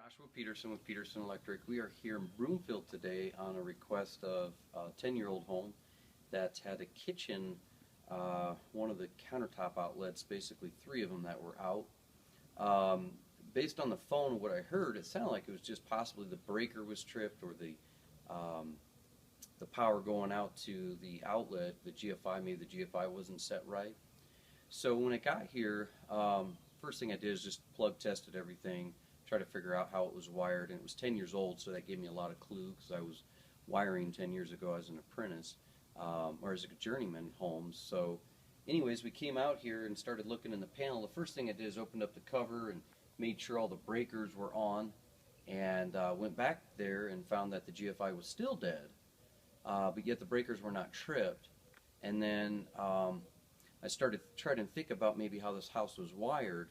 Joshua Peterson with Peterson Electric. We are here in Broomfield today on a request of a 10-year-old home that's had a kitchen, one of the countertop outlets, basically three of them that were out. Based on the phone, what I heard, it sounded like it was just possibly the breaker was tripped or the power going out to the outlet, the GFI, maybe the GFI wasn't set right. So when it got here, first thing I did is just plug tested everything, try to figure out how it was wired, and it was 10 years old, so that gave me a lot of clue because I was wiring 10 years ago as an apprentice, or as a journeyman homes. So anyways, we came out here and started looking in the panel. The first thing I did is opened up the cover and made sure all the breakers were on, and went back there and found that the GFI was still dead, but yet the breakers were not tripped. And then I started trying to think about maybe how this house was wired,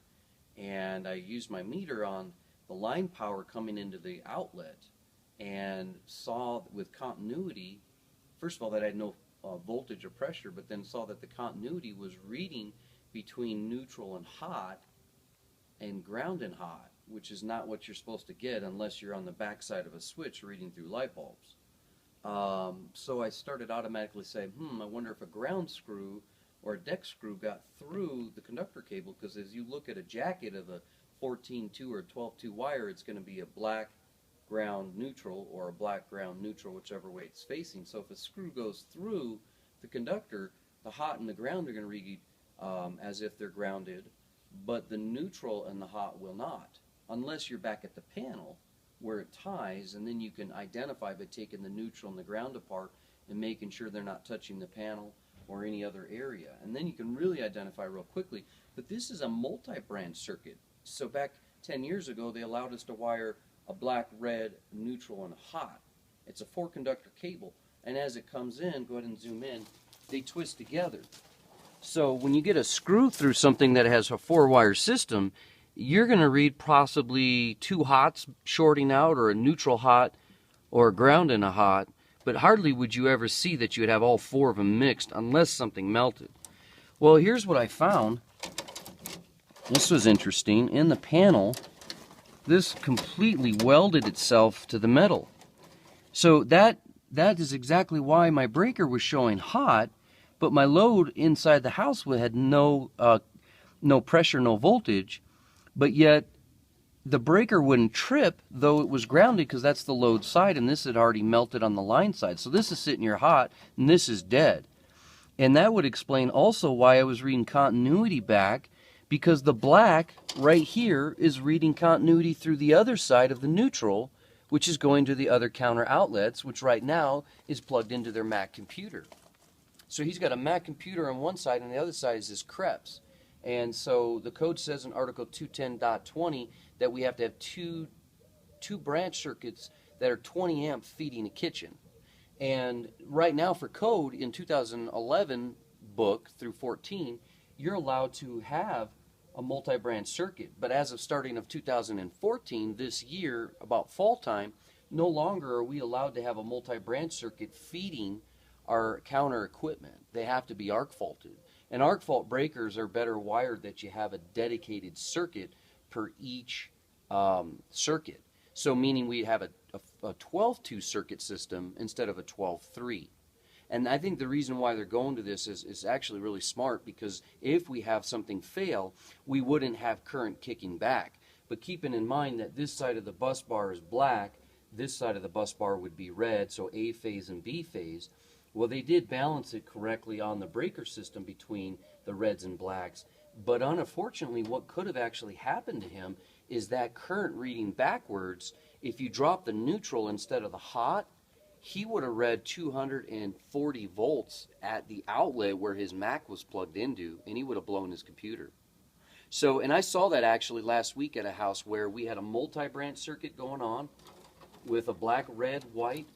and I used my meter on the line power coming into the outlet and saw with continuity, first of all, that I had no voltage or pressure, but then saw that the continuity was reading between neutral and hot and ground and hot, which is not what you're supposed to get unless you're on the back side of a switch reading through light bulbs. So I started automatically saying, I wonder if a ground screw or a deck screw got through the conductor cable, because as you look at a jacket of a 14-2 or 12-2 wire, it's going to be a black ground neutral or a black ground neutral, whichever way it's facing. So if a screw goes through the conductor, the hot and the ground are going to read as if they're grounded, but the neutral and the hot will not, unless you're back at the panel where it ties, and then you can identify by taking the neutral and the ground apart and making sure they're not touching the panel or any other area. And then you can really identify real quickly. But this is a multi-branch circuit. So back 10 years ago, they allowed us to wire a black, red, neutral, and hot. It's a 4-conductor cable. And as it comes in, go ahead and zoom in, they twist together. So when you get a screw through something that has a 4-wire system, you're going to read possibly 2 hots shorting out, or a neutral hot, or a ground and a hot, but hardly would you ever see that you would have all 4 of them mixed unless something melted. Well, here's what I found. This was interesting. In the panel, this completely welded itself to the metal. So that is exactly why my breaker was showing hot, but my load inside the house had no pressure, no voltage, but yet the breaker wouldn't trip, though it was grounded, because that's the load side, and this had already melted on the line side. So this is sitting here hot, and this is dead. And that would explain also why I was reading continuity back, because the black right here is reading continuity through the other side of the neutral, which is going to the other counter outlets, which right now is plugged into their Mac computer. So he's got a Mac computer on one side, and the other side is his Krebs. And so the code says in Article 210.20 that we have to have two branch circuits that are 20 amp feeding a kitchen. And right now for code in 2011 book through 14, you're allowed to have a multi-branch circuit. But as of starting of 2014, this year, about fall time, no longer are we allowed to have a multi-branch circuit feeding our counter equipment. They have to be arc faulted. And arc fault breakers are better wired that you have a dedicated circuit per each circuit. So meaning we have a 12-2 circuit system instead of a 12-3. And I think the reason why they're going to this is actually really smart, because if we have something fail, we wouldn't have current kicking back. But keeping in mind that this side of the bus bar is black, this side of the bus bar would be red, so A phase and B phase. Well, they did balance it correctly on the breaker system between the reds and blacks, but unfortunately what could have actually happened to him is that current reading backwards, if you drop the neutral instead of the hot, he would have read 240 volts at the outlet where his Mac was plugged into, and he would have blown his computer. So, and I saw that actually last week at a house where we had a multi-branch circuit going on with a black, red, white,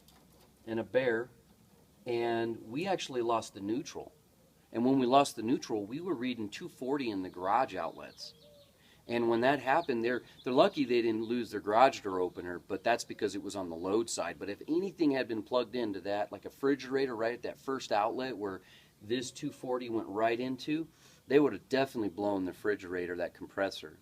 and a bear, and we actually lost the neutral. And when we lost the neutral, we were reading 240 in the garage outlets. And when that happened, they're lucky they didn't lose their garage door opener, but that's because it was on the load side. But if anything had been plugged into that, like a refrigerator right at that first outlet where this 240 went right into, they would have definitely blown the refrigerator, that compressor.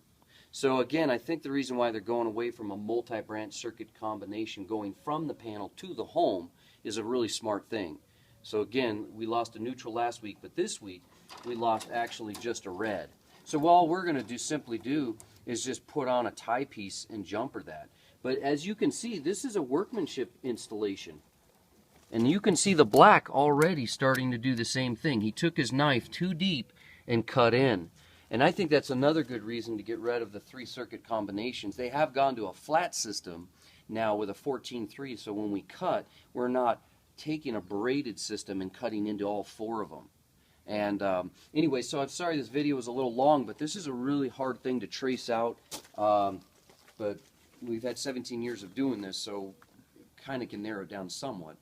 So again, I think the reason why they're going away from a multi-branch circuit combination going from the panel to the home is a really smart thing. So again, we lost a neutral last week, but this week we lost actually just a red. So all we're going to simply do is just put on a tie piece and jumper that. But as you can see, this is a workmanship installation. And you can see the black already starting to do the same thing. He took his knife too deep and cut in. And I think that's another good reason to get rid of the 3-circuit combinations. They have gone to a flat system now with a 14-3, so when we cut, we're not taking a braided system and cutting into all 4 of them. And anyway, so I'm sorry this video was a little long, but this is a really hard thing to trace out. But we've had 17 years of doing this, so kind of can narrow it down somewhat.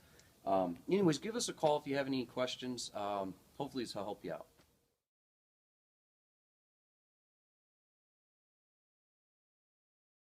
Anyways, give us a call if you have any questions. Hopefully this will help you out.